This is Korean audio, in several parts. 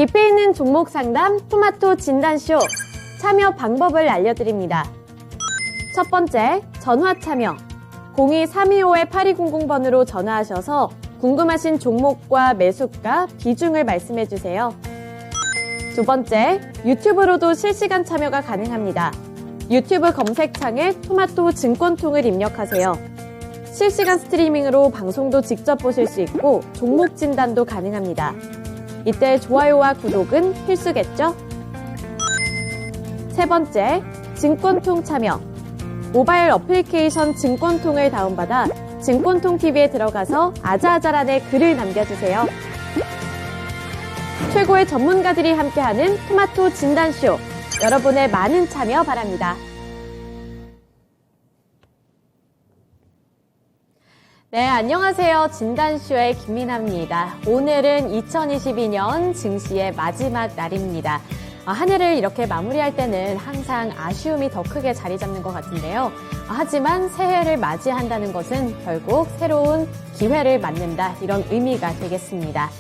깊이 있는 종목 상담 토마토 진단쇼 참여 방법을 알려드립니다. 첫 번째, 전화 참여. 02-325-8200번으로 전화하셔서 궁금하신 종목과 매수가, 비중을 말씀해주세요. 두 번째, 유튜브로도 실시간 참여가 가능합니다. 유튜브 검색창에 토마토 증권통을 입력하세요. 실시간 스트리밍으로 방송도 직접 보실 수 있고 종목 진단도 가능합니다. 이때 좋아요와 구독은 필수겠죠? 세 번째, 증권통 참여. 모바일 어플리케이션 증권통을 다운받아 증권통 TV에 들어가서 아자아자란에 글을 남겨주세요. 최고의 전문가들이 함께하는 토마토 진단쇼. 여러분의 많은 참여 바랍니다. 네, 안녕하세요. 진단쇼의 김민아입니다. 오늘은 2022년 증시의 마지막 날입니다. 한 해를 이렇게 마무리할 때는 항상 아쉬움이 더 크게 자리 잡는 것 같은데요. 하지만 새해를 맞이한다는 것은 결국 새로운 기회를 맞는다, 이런 의미가 되겠습니다.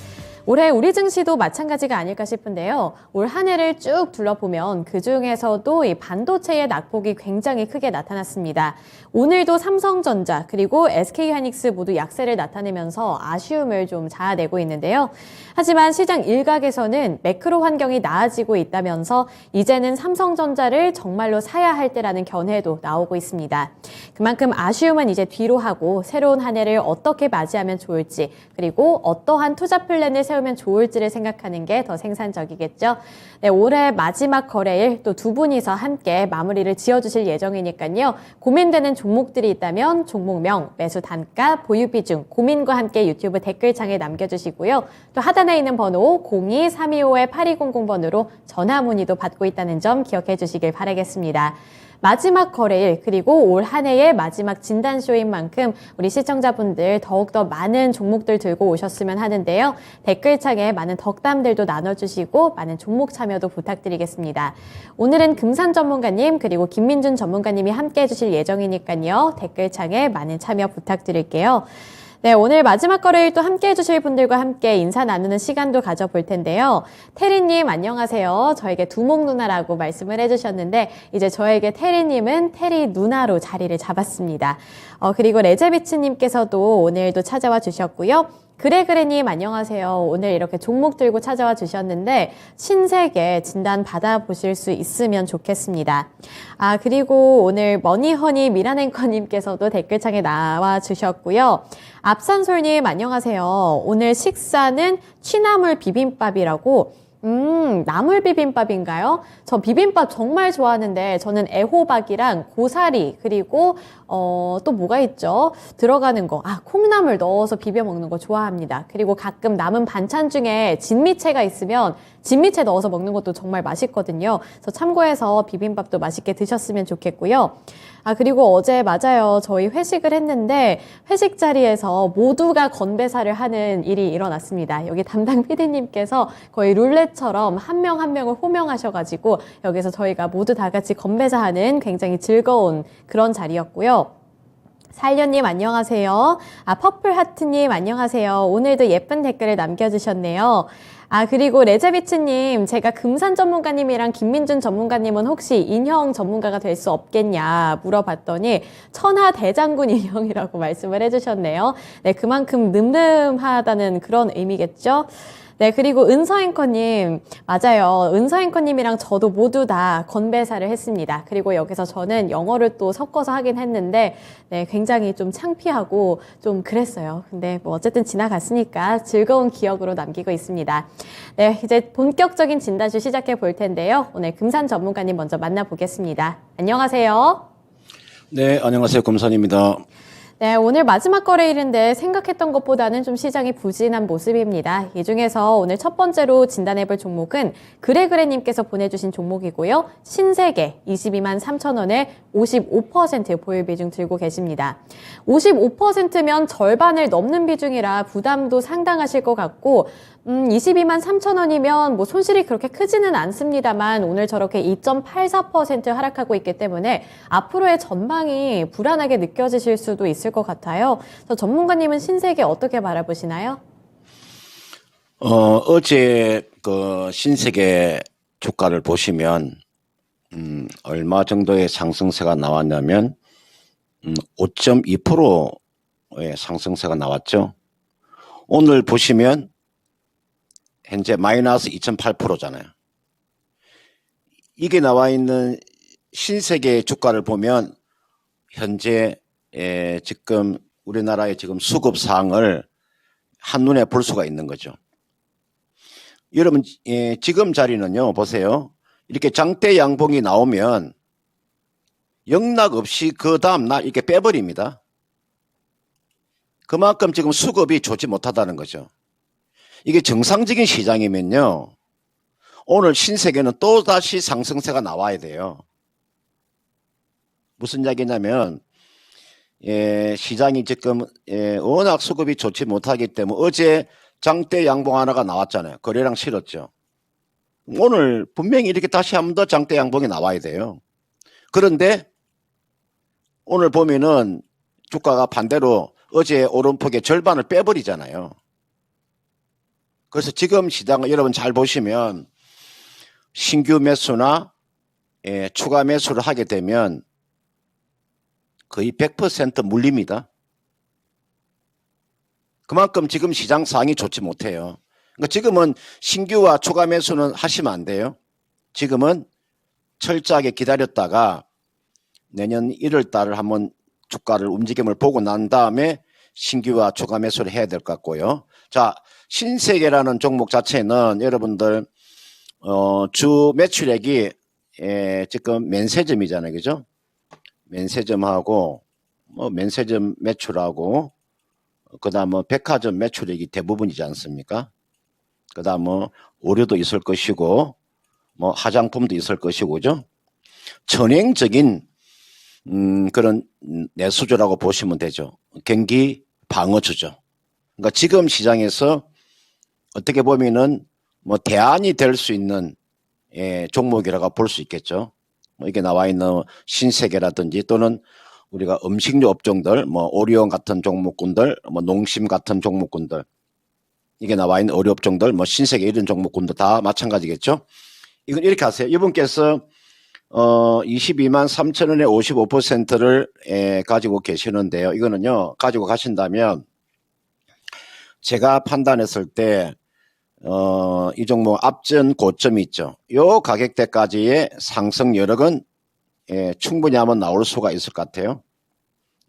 올해 우리 증시도 마찬가지가 아닐까 싶은데요. 올 한 해를 쭉 둘러보면 그중에서도 이 반도체의 낙폭이 굉장히 크게 나타났습니다. 오늘도 삼성전자 그리고 SK하이닉스 모두 약세를 나타내면서 아쉬움을 좀 자아내고 있는데요. 하지만 시장 일각에서는 매크로 환경이 나아지고 있다면서 이제는 삼성전자를 정말로 사야 할 때라는 견해도 나오고 있습니다. 그만큼 아쉬움은 이제 뒤로 하고 새로운 한 해를 어떻게 맞이하면 좋을지, 그리고 어떠한 투자 플랜을 세우면 좋을지를 생각하는 게 더 생산적이겠죠. 네, 올해 마지막 거래일 또 두 분이서 함께 마무리를 지어주실 예정이니까요. 고민되는 종목들이 있다면 종목명, 매수 단가, 보유 비중, 고민과 함께 유튜브 댓글창에 남겨주시고요. 또 하단에 있는 번호 02-325-8200번으로 전화 문의도 받고 있다는 점 기억해 주시길 바라겠습니다. 마지막 거래일, 그리고 올 한 해의 마지막 진단쇼인 만큼 우리 시청자분들 더욱더 많은 종목들 들고 오셨으면 하는데요. 댓글창에 많은 덕담들도 나눠주시고 많은 종목 참여도 부탁드리겠습니다. 오늘은 금산 전문가님 그리고 김민준 전문가님이 함께 해주실 예정이니까요. 댓글창에 많은 참여 부탁드릴게요. 네, 오늘 마지막 거래일 또 함께 해주실 분들과 함께 인사 나누는 시간도 가져볼 텐데요. 태리님 안녕하세요. 저에게 두목 누나라고 말씀을 해주셨는데 이제 저에게 태리님은 태리 누나로 자리를 잡았습니다. 그리고 레제비츠님께서도 오늘도 찾아와 주셨고요. 그래그래님 안녕하세요. 오늘 이렇게 종목 들고 찾아와 주셨는데 신세계 진단 받아보실 수 있으면 좋겠습니다. 그리고 오늘 머니허니 미라냉커님께서도 댓글창에 나와 주셨고요. 앞산솔님 안녕하세요. 오늘 식사는 취나물 비빔밥이라고. 나물 비빔밥인가요? 저 비빔밥 정말 좋아하는데 저는 애호박이랑 고사리 그리고 또 뭐가 있죠? 들어가는 거. 콩나물 넣어서 비벼 먹는 거 좋아합니다. 그리고 가끔 남은 반찬 중에 진미채가 있으면 진미채 넣어서 먹는 것도 정말 맛있거든요. 그래서 참고해서 비빔밥도 맛있게 드셨으면 좋겠고요. 그리고 어제 맞아요. 저희 회식을 했는데 회식 자리에서 모두가 건배사를 하는 일이 일어났습니다. 여기 담당 PD님께서 거의 룰렛처럼 한 명 한 명을 호명하셔가지고 여기서 저희가 모두 다 같이 건배사하는 굉장히 즐거운 그런 자리였고요. 살련님 안녕하세요. 퍼플하트님 안녕하세요. 오늘도 예쁜 댓글을 남겨주셨네요. 그리고 레제비츠님, 제가 금산 전문가님이랑 김민준 전문가님은 혹시 인형 전문가가 될 수 없겠냐 물어봤더니 천하 대장군 인형이라고 말씀을 해주셨네요. 네, 그만큼 늠름하다는 그런 의미겠죠? 네, 그리고 은서앵커님, 맞아요. 은서앵커님이랑 저도 모두 다 건배사를 했습니다. 그리고 여기서 저는 영어를 또 섞어서 하긴 했는데, 네, 굉장히 좀 창피하고 좀 그랬어요. 근데 뭐 어쨌든 지나갔으니까 즐거운 기억으로 남기고 있습니다. 네, 이제 본격적인 진단쇼 시작해 볼 텐데요. 오늘 금산 전문가님 먼저 만나보겠습니다. 안녕하세요. 네, 안녕하세요. 금산입니다. 네, 오늘 마지막 거래일인데 생각했던 것보다는 좀 시장이 부진한 모습입니다. 이 중에서 오늘 첫 번째로 진단해볼 종목은 그래그래님께서 보내주신 종목이고요. 신세계 22만 3천 원에 55% 보유 비중 들고 계십니다. 55%면 절반을 넘는 비중이라 부담도 상당하실 것 같고 22만 3천 원이면 뭐 손실이 그렇게 크지는 않습니다만 오늘 저렇게 2.84% 하락하고 있기 때문에 앞으로의 전망이 불안하게 느껴지실 수도 있을 것 같아요. 그래서 전문가님은 신세계 어떻게 바라보시나요? 어제 그 신세계 주가를 보시면 얼마 정도의 상승세가 나왔냐면 5.2%의 상승세가 나왔죠. 오늘 보시면 현재 마이너스 2.8%잖아요. 이게 나와 있는 신세계 주가를 보면 현재 지금 우리나라의 지금 수급 사항을 한눈에 볼 수가 있는 거죠. 여러분 지금 자리는요, 보세요. 이렇게 장대 양봉이 나오면 영락 없이 그 다음 날 이렇게 빼버립니다. 그만큼 지금 수급이 좋지 못하다는 거죠. 이게 정상적인 시장이면요, 오늘 신세계는 또다시 상승세가 나와야 돼요. 무슨 이야기냐면 시장이 지금 워낙 수급이 좋지 못하기 때문에 어제 장대 양봉 하나가 나왔잖아요. 거래량 실었죠. 오늘 분명히 이렇게 다시 한 번 더 장대 양봉이 나와야 돼요. 그런데 오늘 보면은 주가가 반대로 어제 오름폭의 절반을 빼버리잖아요. 그래서 지금 시장을 여러분 잘 보시면 신규 매수나 추가 매수를 하게 되면 거의 100% 물립니다. 그만큼 지금 시장 상황이 좋지 못해요. 그러니까 지금은 신규와 추가 매수는 하시면 안 돼요. 지금은 철저하게 기다렸다가 내년 1월 달을 한번 주가를 움직임을 보고 난 다음에 신규와 추가 매수를 해야 될 것 같고요. 자, 신세계라는 종목 자체는 여러분들 주 매출액이 지금 면세점이잖아요, 그죠? 면세점하고 면세점 매출하고 그다음 백화점 매출액이 대부분이지 않습니까? 그다음 의류도 있을 것이고 화장품도 있을 것이고, 그죠? 전형적인 그런 내수주라고 보시면 되죠. 경기 방어주죠. 그러니까 지금 시장에서 어떻게 보면은 대안이 될 수 있는 종목이라고 볼 수 있겠죠. 이게 나와 있는 신세계라든지 또는 우리가 음식료 업종들, 오리온 같은 종목군들, 농심 같은 종목군들, 이게 나와 있는 의류 업종들, 신세계 이런 종목군들 다 마찬가지겠죠. 이건 이렇게 하세요. 이분께서 22만 3천 원에 55%를 가지고 계시는데요. 이거는요, 가지고 가신다면 제가 판단했을 때 이 종목 앞전 고점이 있죠. 요 가격대까지의 상승 여력은 충분히 한번 나올 수가 있을 것 같아요.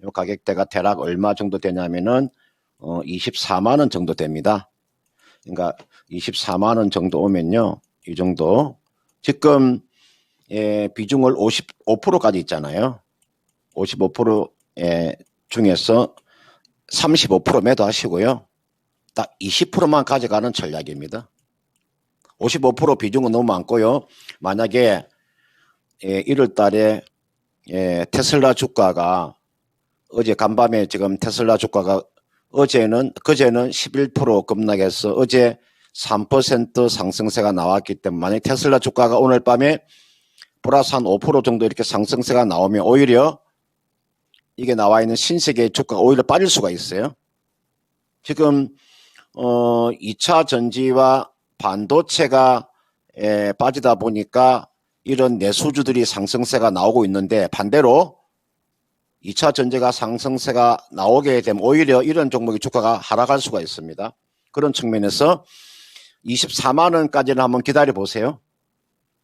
요 가격대가 대략 얼마 정도 되냐면은 24만 원 정도 됩니다. 그러니까 24만 원 정도 오면요, 이 정도 지금 비중을 55%까지 있잖아요. 55% 중에서 35% 매도하시고요. 딱 20%만 가져가는 전략입니다. 55% 비중은 너무 많고요. 만약에 1월 달에 테슬라 주가가 어제 간밤에 지금 테슬라 주가가 그제는 11% 급락해서 어제 3% 상승세가 나왔기 때문에 만약 테슬라 주가가 오늘 밤에 플러스 한 5% 정도 이렇게 상승세가 나오면 오히려 이게 나와 있는 신세계 주가가 오히려 빠질 수가 있어요. 지금 2차 전지와 반도체가 빠지다 보니까 이런 내수주들이 상승세가 나오고 있는데, 반대로 2차 전지가 상승세가 나오게 되면 오히려 이런 종목의 주가가 하락할 수가 있습니다. 그런 측면에서 24만 원까지는 한번 기다려 보세요.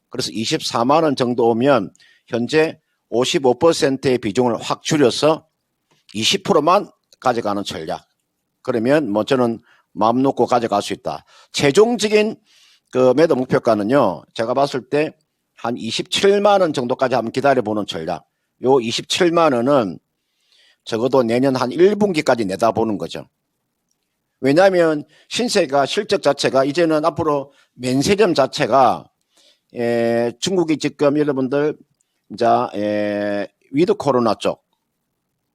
그래서 24만 원 정도 오면 현재 55%의 비중을 확 줄여서 20%만 가져가는 전략. 그러면 저는 마음 놓고 가져갈 수 있다. 최종적인 그 매도 목표가는요, 제가 봤을 때 한 27만 원 정도까지 한번 기다려보는 전략. 요 27만 원은 적어도 내년 한 1분기까지 내다보는 거죠. 왜냐하면 신세가 실적 자체가 이제는 앞으로 면세점 자체가 중국이 지금 여러분들 이제 위드 코로나 쪽,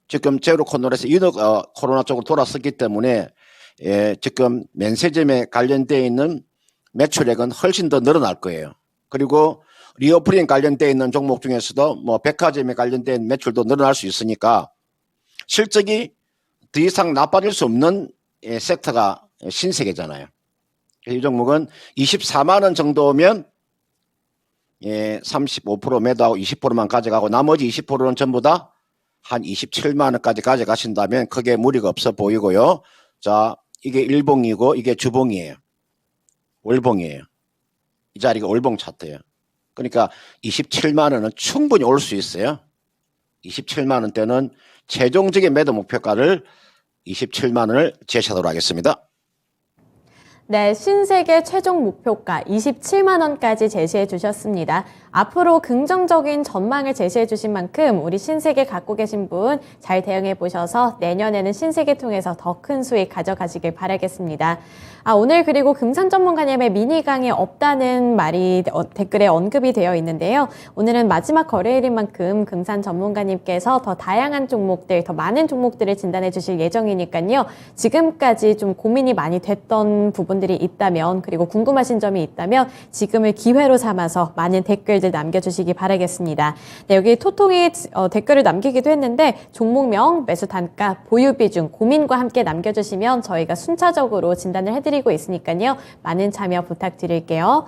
지금 제로 코로나에서 위드 코로나 쪽으로 돌아섰기 때문에 지금 면세점에 관련되어 있는 매출액은 훨씬 더 늘어날 거예요. 그리고 리오프닝 관련되어 있는 종목 중에서도 백화점에 관련된 매출도 늘어날 수 있으니까 실적이 더 이상 나빠질 수 없는 섹터가 신세계잖아요. 이 종목은 24만 원 정도면 35% 매도하고 20%만 가져가고 나머지 20%는 전부 다 한 27만 원까지 가져가신다면 크게 무리가 없어 보이고요. 자, 이게 일봉이고 이게 주봉이에요. 월봉이에요. 이 자리가 월봉 차트예요. 그러니까 27만 원은 충분히 올 수 있어요. 27만 원대는 최종적인 매도 목표가를 27만 원을 제시하도록 하겠습니다. 네, 신세계 최종 목표가 27만 원까지 제시해 주셨습니다. 앞으로 긍정적인 전망을 제시해 주신 만큼 우리 신세계 갖고 계신 분 잘 대응해 보셔서 내년에는 신세계 통해서 더 큰 수익 가져가시길 바라겠습니다. 오늘 그리고 금산 전문가님의 미니 강의 없다는 말이 댓글에 언급이 되어 있는데요. 오늘은 마지막 거래일인 만큼 금산 전문가님께서 더 다양한 종목들, 더 많은 종목들을 진단해 주실 예정이니까요. 지금까지 좀 고민이 많이 됐던 부분들이 있다면, 그리고 궁금하신 점이 있다면 지금을 기회로 삼아서 많은 댓글들 남겨주시기 바라겠습니다. 네, 여기 토통이 댓글을 남기기도 했는데 종목명, 매수 단가, 보유 비중, 고민과 함께 남겨주시면 저희가 순차적으로 진단을 해드리고 있으니까요. 많은 참여 부탁드릴게요.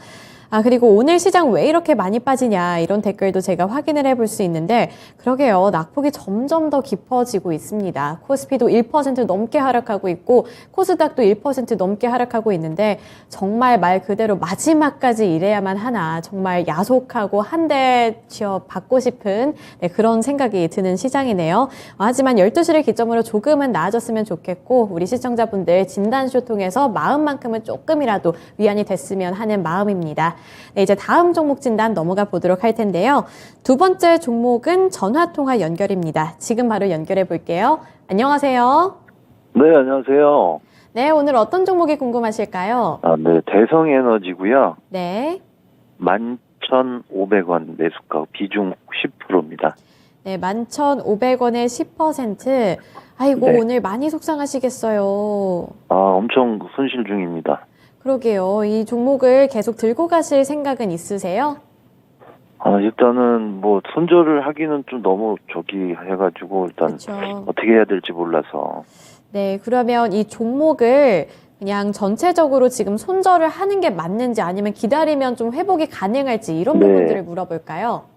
그리고 오늘 시장 왜 이렇게 많이 빠지냐 이런 댓글도 제가 확인을 해볼 수 있는데 그러게요. 낙폭이 점점 더 깊어지고 있습니다. 코스피도 1% 넘게 하락하고 있고 코스닥도 1% 넘게 하락하고 있는데 정말 말 그대로 마지막까지 일해야만 하나 정말 야속하고 한 대 쥐어 받고 싶은 그런 생각이 드는 시장이네요. 하지만 12시를 기점으로 조금은 나아졌으면 좋겠고 우리 시청자분들 진단쇼 통해서 마음만큼은 조금이라도 위안이 됐으면 하는 마음입니다. 네, 이제 다음 종목 진단 넘어가 보도록 할 텐데요. 두 번째 종목은 전화통화 연결입니다. 지금 바로 연결해 볼게요. 안녕하세요. 네, 안녕하세요. 네, 오늘 어떤 종목이 궁금하실까요? 네, 대성에너지고요. 네. 11,500원 매수가 비중 10%입니다. 네, 11,500원에 10%. 아이고, 네. 오늘 많이 속상하시겠어요. 엄청 손실 중입니다. 그러게요. 이 종목을 계속 들고 가실 생각은 있으세요? 일단은 뭐 손절을 하기는 좀 너무 해가지고 일단 그쵸. 어떻게 해야 될지 몰라서. 네, 그러면 이 종목을 그냥 전체적으로 지금 손절을 하는 게 맞는지 아니면 기다리면 좀 회복이 가능할지 이런 네. 부분들을 물어볼까요?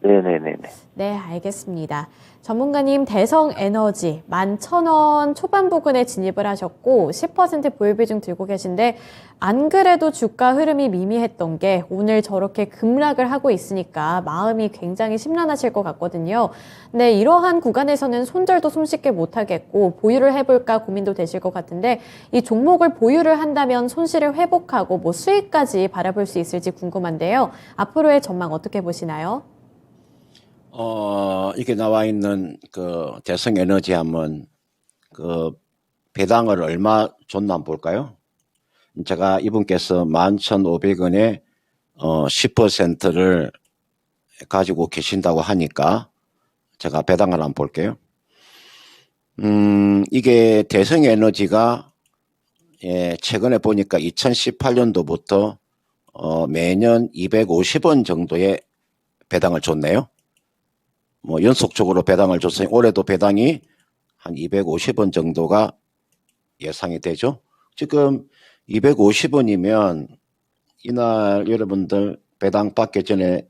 네네네네. 네, 알겠습니다. 전문가님, 대성에너지 11,000원 초반 부근에 진입을 하셨고 10% 보유 비중 들고 계신데 안 그래도 주가 흐름이 미미했던 게 오늘 저렇게 급락을 하고 있으니까 마음이 굉장히 심란하실 것 같거든요. 근데 이러한 구간에서는 손절도 손쉽게 못하겠고 보유를 해볼까 고민도 되실 것 같은데 이 종목을 보유를 한다면 손실을 회복하고 뭐 수익까지 바라볼 수 있을지 궁금한데요. 앞으로의 전망 어떻게 보시나요? 이게 나와 있는 그 대성에너지 한번 그 배당을 얼마 줬나 한번 볼까요? 제가 이분께서 11,500원에 10%를 가지고 계신다고 하니까 제가 배당을 한번 볼게요. 이게 대성에너지가 최근에 보니까 2018년도부터 매년 250원 정도의 배당을 줬네요. 뭐 연속적으로 배당을 줬으니 올해도 배당이 한 250원 정도가 예상이 되죠. 지금 250원이면 이날 여러분들 배당 받기 전에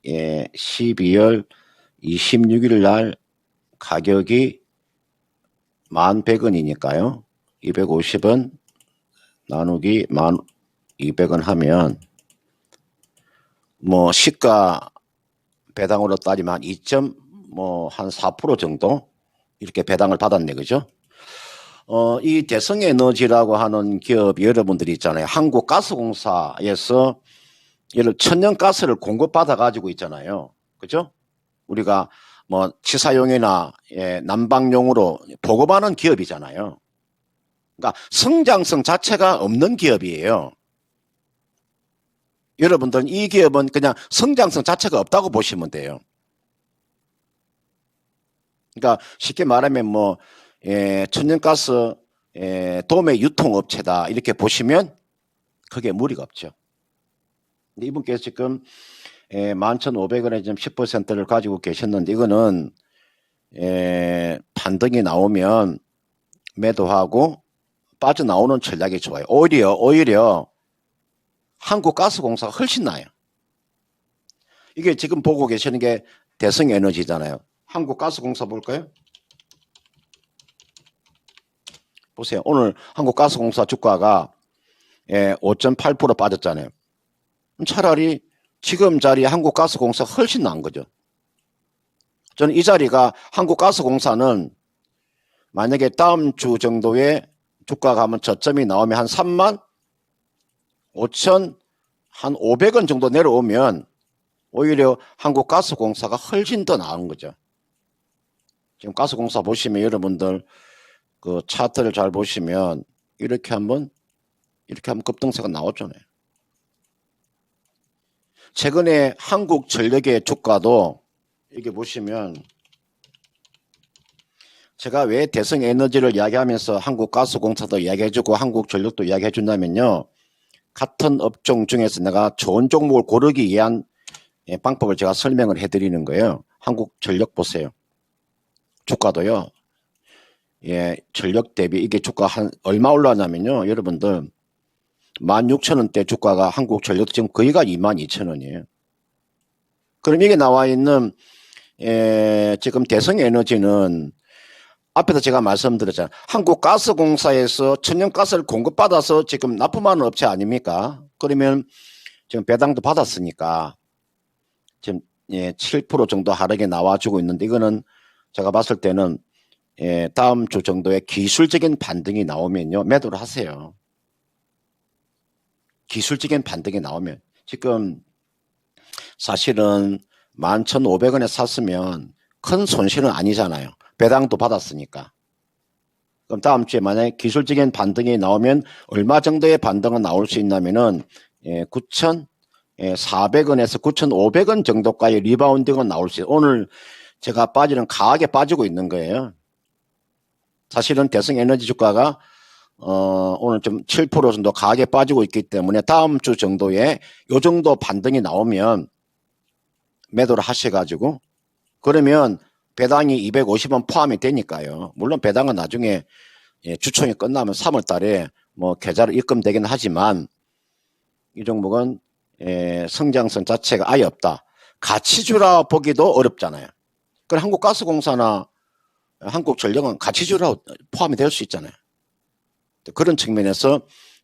12월 26일 날 가격이 1,100원이니까요. 250원 나누기 1,200원 하면 뭐 시가 배당으로 따지면 한 2.4% 정도 이렇게 배당을 받았네, 그죠? 이 대성에너지라고 하는 기업이 여러분들이 있잖아요. 한국가스공사에서 천연가스를 공급받아 가지고 있잖아요. 그죠? 우리가 뭐 치사용이나 난방용으로 보급하는 기업이잖아요. 그러니까 성장성 자체가 없는 기업이에요. 여러분들은 이 기업은 그냥 성장성 자체가 없다고 보시면 돼요. 그러니까 쉽게 말하면 뭐 천연가스 도매 유통업체다 이렇게 보시면 그게 무리가 없죠. 근데 이분께서 지금 11,500원에 지금 10%를 가지고 계셨는데 이거는 반등이 나오면 매도하고 빠져나오는 전략이 좋아요. 오히려 한국가스공사가 훨씬 나아요. 이게 지금 보고 계시는 게 대성에너지잖아요. 한국가스공사 볼까요? 보세요. 오늘 한국가스공사 주가가 5.8% 빠졌잖아요. 차라리 지금 자리에 한국가스공사가 훨씬 나은 거죠. 저는 이 자리가 한국가스공사는 만약에 다음 주 정도에 주가가 한번 저점이 나오면 한 3만 5천 한 500원 정도 내려오면 오히려 한국가스공사가 훨씬 더 나은 거죠. 지금 가스공사 보시면 여러분들 그 차트를 잘 보시면 이렇게 한번 급등세가 나왔잖아요. 최근에 한국전력의 주가도 이게 보시면 제가 왜 대성에너지를 이야기하면서 한국가스공사도 이야기해주고 한국전력도 이야기해준다면요. 같은 업종 중에서 내가 좋은 종목을 고르기 위한 방법을 제가 설명을 해드리는 거예요. 한국전력 보세요. 주가도요. 전력 대비 이게 주가 한 얼마 올라왔냐면요. 여러분들 16,000원대 주가가 한국전력 지금 거의가 22,000원이에요. 그럼 이게 나와 있는 지금 대성에너지는 앞에서 제가 말씀드렸잖아요. 한국가스공사에서 천연가스를 공급받아서 지금 납품하는 업체 아닙니까? 그러면 지금 배당도 받았으니까 지금 7% 정도 하락이 나와주고 있는데 이거는 제가 봤을 때는 다음 주 정도에 기술적인 반등이 나오면요. 매도를 하세요. 기술적인 반등이 나오면 지금 사실은 11,500원에 샀으면 큰 손실은 아니잖아요. 배당도 받았으니까. 그럼 다음 주에 만약에 기술적인 반등이 나오면 얼마 정도의 반등은 나올 수 있냐면은 9,400원에서 9,500원 정도까지 리바운딩은 나올 수 있어요. 오늘 제가 빠지는 강하게 빠지고 있는 거예요. 사실은 대성에너지 주가가 오늘 좀 7% 정도 강하게 빠지고 있기 때문에 다음 주 정도에 요 정도 반등이 나오면 매도를 하셔가지고 그러면 배당이 250원 포함이 되니까요. 물론 배당은 나중에 주총이 끝나면 3월 달에 뭐 계좌로 입금되긴 하지만 이 종목은 성장성 자체가 아예 없다. 가치주라 보기도 어렵잖아요. 그럼 한국가스공사나 한국전력은 가치주라 포함이 될 수 있잖아요. 그런 측면에서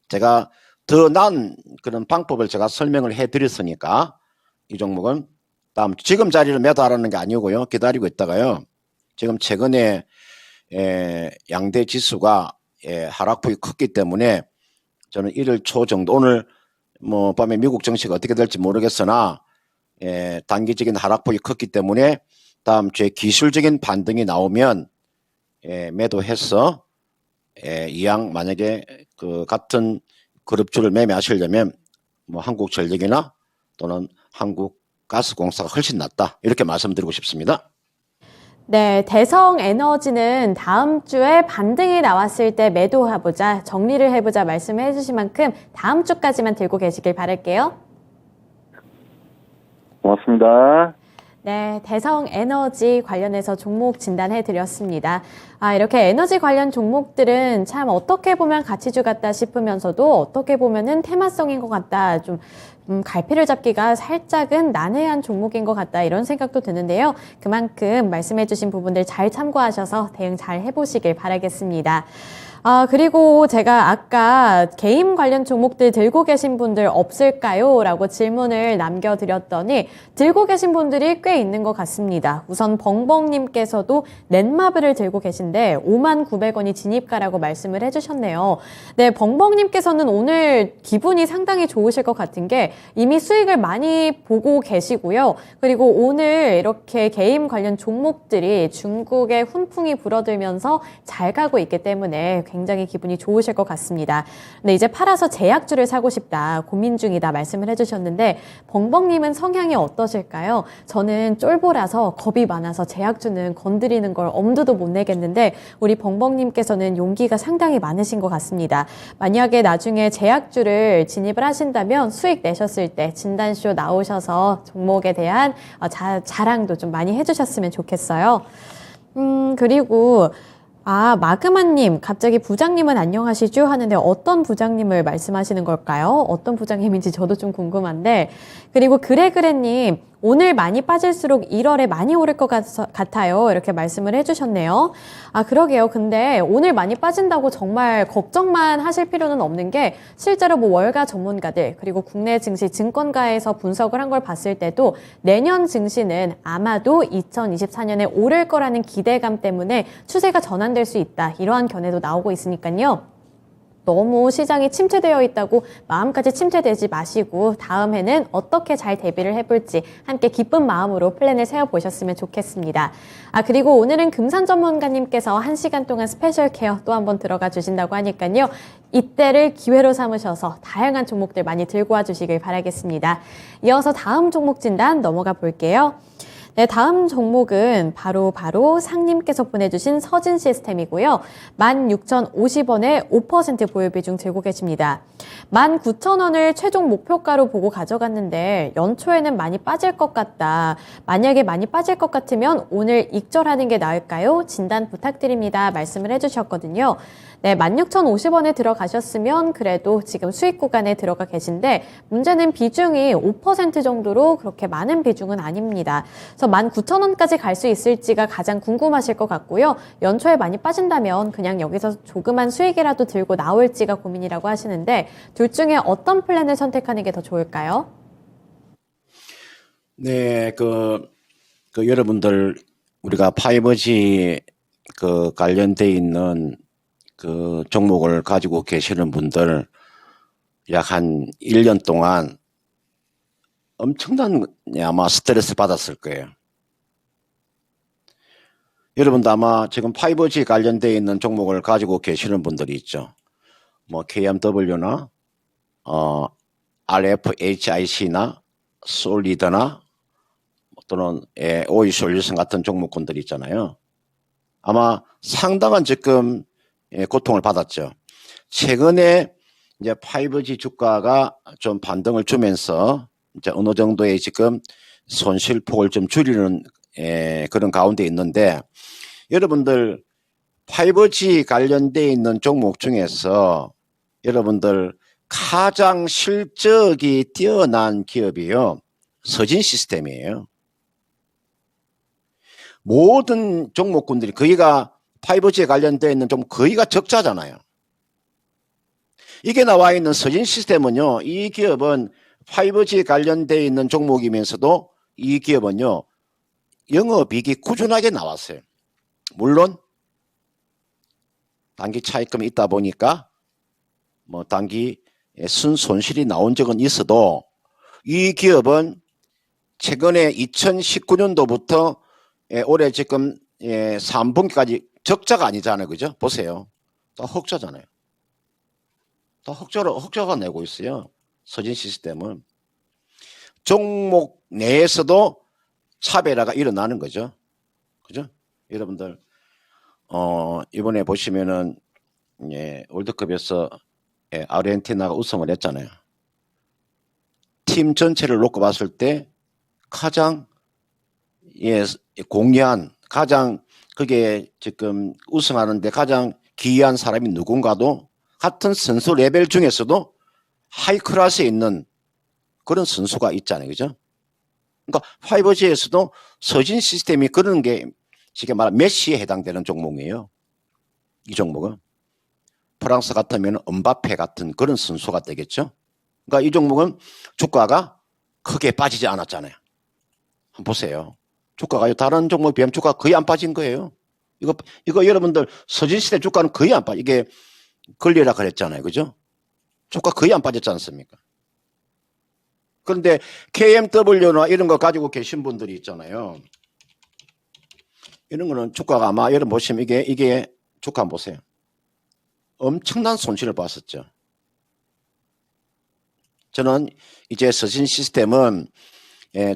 제가 더 나은 그런 방법을 제가 설명을 해드렸으니까 이 종목은 다음 지금 자리를 매도하라는 게 아니고요. 기다리고 있다가요. 지금 최근에 양대 지수가 하락폭이 컸기 때문에 저는 1월 초 정도 오늘 뭐 밤에 미국 정치가 어떻게 될지 모르겠으나 단기적인 하락폭이 컸기 때문에 다음 주에 기술적인 반등이 나오면 매도해서 이왕 만약에 그 같은 그룹주를 매매하시려면 뭐 한국전력이나 또는 한국가스공사가 훨씬 낫다 이렇게 말씀드리고 싶습니다. 네, 대성에너지는 다음 주에 반등이 나왔을 때 매도해보자, 정리를 해보자 말씀을 해주신 만큼 다음 주까지만 들고 계시길 바랄게요. 고맙습니다. 네, 대성에너지 관련해서 종목 진단해 드렸습니다. 이렇게 에너지 관련 종목들은 참 어떻게 보면 가치주 같다 싶으면서도 어떻게 보면은 테마성인 것 같다. 좀 갈피를 잡기가 살짝은 난해한 종목인 것 같다. 이런 생각도 드는데요. 그만큼 말씀해 주신 부분들 잘 참고하셔서 대응 잘 해보시길 바라겠습니다. 그리고 제가 아까 게임 관련 종목들 들고 계신 분들 없을까요? 라고 질문을 남겨드렸더니 들고 계신 분들이 꽤 있는 것 같습니다. 우선 벙벙님께서도 넷마블을 들고 계신데 59,900원이 진입가라고 말씀을 해주셨네요. 네, 벙벙님께서는 오늘 기분이 상당히 좋으실 것 같은 게 이미 수익을 많이 보고 계시고요. 그리고 오늘 이렇게 게임 관련 종목들이 중국의 훈풍이 불어들면서 잘 가고 있기 때문에 굉장히 기분이 좋으실 것 같습니다. 근데 이제 팔아서 제약주를 사고 싶다, 고민 중이다 말씀을 해주셨는데 벙벙님은 성향이 어떠실까요? 저는 쫄보라서 겁이 많아서 제약주는 건드리는 걸 엄두도 못 내겠는데 우리 벙벙님께서는 용기가 상당히 많으신 것 같습니다. 만약에 나중에 제약주를 진입을 하신다면 수익 내셨을 때 진단쇼 나오셔서 종목에 대한 자랑도 좀 많이 해주셨으면 좋겠어요. 그리고 아, 마그마님, 갑자기 부장님은 안녕하시죠? 하는데 어떤 부장님을 말씀하시는 걸까요? 어떤 부장님인지 저도 좀 궁금한데. 그리고 그래그래님, 오늘 많이 빠질수록 1월에 많이 오를 것 같아요. 이렇게 말씀을 해주셨네요. 아, 그러게요. 근데 오늘 많이 빠진다고 정말 걱정만 하실 필요는 없는 게 실제로 뭐 월가 전문가들 그리고 국내 증시 증권가에서 분석을 한 걸 봤을 때도 내년 증시는 아마도 2024년에 오를 거라는 기대감 때문에 추세가 전환될 수 있다. 이러한 견해도 나오고 있으니까요. 너무 시장이 침체되어 있다고 마음까지 침체되지 마시고 다음 해는 어떻게 잘 대비를 해볼지 함께 기쁜 마음으로 플랜을 세워보셨으면 좋겠습니다. 아, 그리고 오늘은 금산 전문가님께서 1시간 동안 스페셜 케어 또 한번 들어가 주신다고 하니까요. 이때를 기회로 삼으셔서 다양한 종목들 많이 들고 와주시길 바라겠습니다. 이어서 다음 종목 진단 넘어가 볼게요. 네, 다음 종목은 바로 상님께서 보내주신 서진 시스템이고요. 16,050원에 5% 보유 비중 들고 계십니다. 19,000원을 최종 목표가로 보고 가져갔는데 연초에는 많이 빠질 것 같다. 만약에 많이 빠질 것 같으면 오늘 익절하는 게 나을까요? 진단 부탁드립니다. 말씀을 해주셨거든요. 네, 16,050원에 들어가셨으면 그래도 지금 수익 구간에 들어가 계신데 문제는 비중이 5% 정도로 그렇게 많은 비중은 아닙니다. 그래서 19,000원까지 갈 수 있을지가 가장 궁금하실 것 같고요. 연초에 많이 빠진다면 그냥 여기서 조그만 수익이라도 들고 나올지가 고민이라고 하시는데 둘 중에 어떤 플랜을 선택하는 게 더 좋을까요? 네, 여러분들 우리가 5G 관련돼 있는 그 종목을 가지고 계시는 분들 약 한 1년 동안 엄청난 아마 스트레스 받았을 거예요. 여러분도 아마 지금 5G 관련돼 있는 종목을 가지고 계시는 분들이 있죠. 뭐 KMW나 RFHIC나 솔리드나 또는 오이솔루션 같은 종목군들이 있잖아요. 아마 상당한 지금 고통을 받았죠. 최근에 이제 5G 주가가 좀 반등을 주면서 이제 어느 정도의 지금 손실폭을 좀 줄이는 그런 가운데 있는데 여러분들 5G 관련돼 있는 종목 중에서 여러분들 가장 실적이 뛰어난 기업이요. 서진 시스템이에요. 모든 종목군들이 거기가 5G에 관련되어 있는 좀 거의가 적자잖아요. 이게 나와 있는 서진 시스템은요. 이 기업은 5G 관련되어 있는 종목이면서도 이 기업은요. 영업이익이 꾸준하게 나왔어요. 물론 단기 차익금이 있다 보니까 뭐 단기 순손실이 나온 적은 있어도 이 기업은 최근에 2019년도부터 올해 지금 3분기까지 적자가 아니잖아요. 그죠? 보세요. 다 흑자잖아요. 다 흑자가 내고 있어요. 서진 시스템은. 종목 내에서도 차별화가 일어나는 거죠. 그죠? 여러분들, 이번에 보시면은, 월드컵에서 아르헨티나가 우승을 했잖아요. 팀 전체를 놓고 봤을 때 가장 공헌한 가장 그게 지금 우승하는데 가장 기이한 사람이 누군가도 같은 선수 레벨 중에서도 하이 클래스에 있는 그런 선수가 있잖아요. 그죠? 그러니까 5G에서도 서진 시스템이 그런 게 지금 말하면 메시에 해당되는 종목이에요. 이 종목은. 프랑스 같으면 음바페 같은 그런 선수가 되겠죠. 그러니까 이 종목은 주가가 크게 빠지지 않았잖아요. 한번 보세요. 주가가 다른 종목에 비하면 주가가 거의 안 빠진 거예요. 이거 여러분들 서진 시대 주가는 거의 안 빠져. 이게 걸리라 그랬잖아요. 그죠? 주가 거의 안 빠졌지 않습니까? 그런데 KMW나 이런 거 가지고 계신 분들이 있잖아요. 이런 거는 주가가 아마 여러분 보시면 이게 주가 한번 보세요. 엄청난 손실을 봤었죠. 저는 이제 서진 시스템은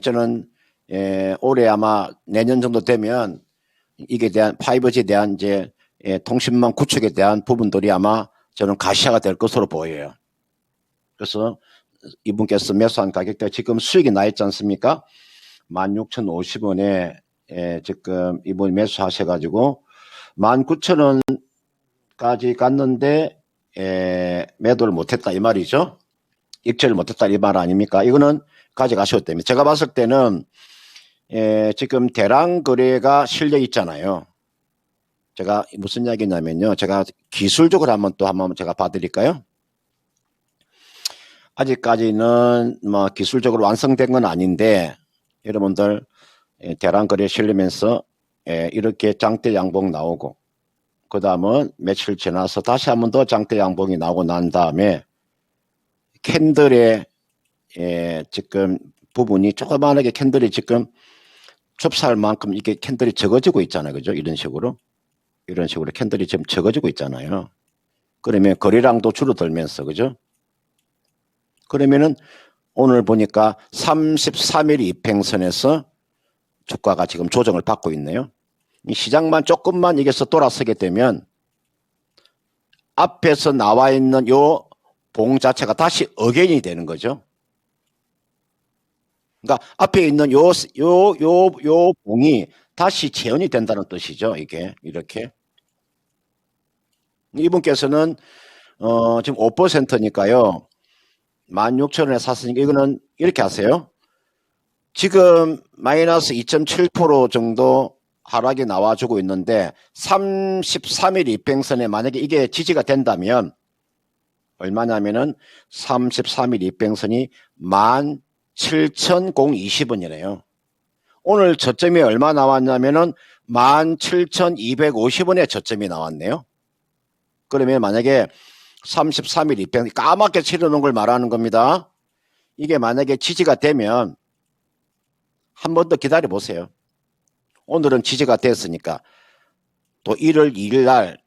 저는 올해 아마 내년 정도 되면 이게 대한 5G에 대한 이제 통신망 구축에 대한 부분들이 아마 저는 가시화가 될 것으로 보여요. 그래서 이분께서 매수한 가격대 지금 수익이 나 있지 않습니까? 16,050원에 지금 이분 매수하셔가지고 19,000원까지 갔는데 매도를 못했다 이 말이죠. 입찰을 못했다 이 말 아닙니까? 이거는 가져가셔도 됩니다. 제가 봤을 때는 지금 대량 거래가 실려 있잖아요. 제가 무슨 이야기냐면요. 제가 기술적으로 한번 제가 봐드릴까요? 아직까지는 뭐 기술적으로 완성된 건 아닌데 여러분들 대량 거래 실리면서 이렇게 장대 양봉 나오고 그 다음은 며칠 지나서 다시 한번 더 장대 양봉이 나오고 난 다음에 캔들의 지금 부분이 조그만하게 캔들이 지금 좁쌀 만큼 이게 캔들이 적어지고 있잖아요. 그죠? 이런 식으로 캔들이 지금 적어지고 있잖아요. 그러면 거래량도 줄어들면서 그죠? 그러면은 오늘 보니까 33일 이평선에서 주가가 지금 조정을 받고 있네요. 이 시장만 조금만 이게서 돌아서게 되면 앞에서 나와 있는 요 봉 자체가 다시 어게인이 되는 거죠. 그러니까 앞에 있는 요 봉이 다시 재현이 된다는 뜻이죠. 이게 이렇게. 이분께서는 지금 5%니까요. 16,000원에 샀으니까 이거는 이렇게 하세요. 지금 마이너스 2.7% 정도 하락이 나와주고 있는데 33일 이평선에 만약에 이게 지지가 된다면 얼마냐면은 33일 이평선이 17,020원이래요. 오늘 저점이 얼마 나왔냐면은 17,250원에 저점이 나왔네요. 그러면 만약에 33일 이평 까맣게 치러놓은 걸 말하는 겁니다. 이게 만약에 지지가 되면 한 번 더 기다려 보세요. 오늘은 지지가 됐으니까 또 1월 2일 날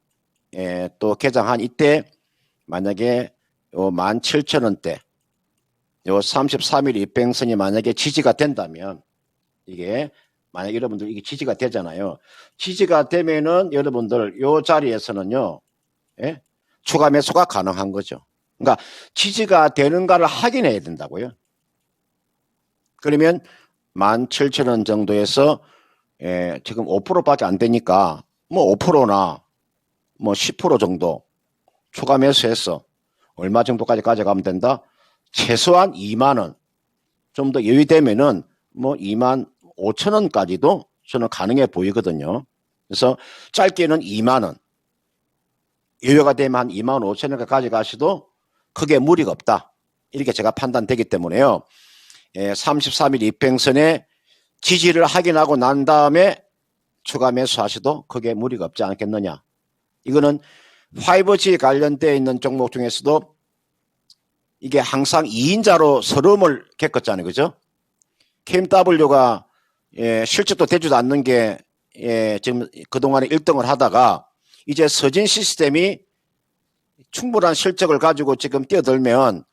또 개장한 이때 만약에 요 17,000원대 요 33일 이평선이 만약에 지지가 된다면 이게 만약 여러분들 이게 지지가 되잖아요. 지지가 되면은 여러분들 요 자리에서는요. 추가 매수가 가능한 거죠. 그러니까 지지가 되는가를 확인해야 된다고요. 그러면 17,000원 정도에서 지금 5%밖에 안 되니까 뭐 5%나 뭐 10% 정도 추가 매수해서 얼마 정도까지 가져가면 된다? 최소한 2만원 좀 더 여유되면은 뭐 25,000원까지도 저는 가능해 보이거든요. 그래서 짧게는 2만원 여유가 되면 한 25,000원까지 가져가셔도 크게 무리가 없다. 이렇게 제가 판단되기 때문에요. 33일 이평선에 지지를 확인하고 난 다음에 추가 매수하셔도 크게 무리가 없지 않겠느냐. 이거는 5G 관련되어 있는 종목 중에서도 이게 항상 2인자로 서름을 겪었잖아요. 그죠? KMW가 실적도 되지도 않는 게 지금 그동안에 1등을 하다가 이제 서진 시스템이 충분한 실적을 가지고 지금 뛰어들면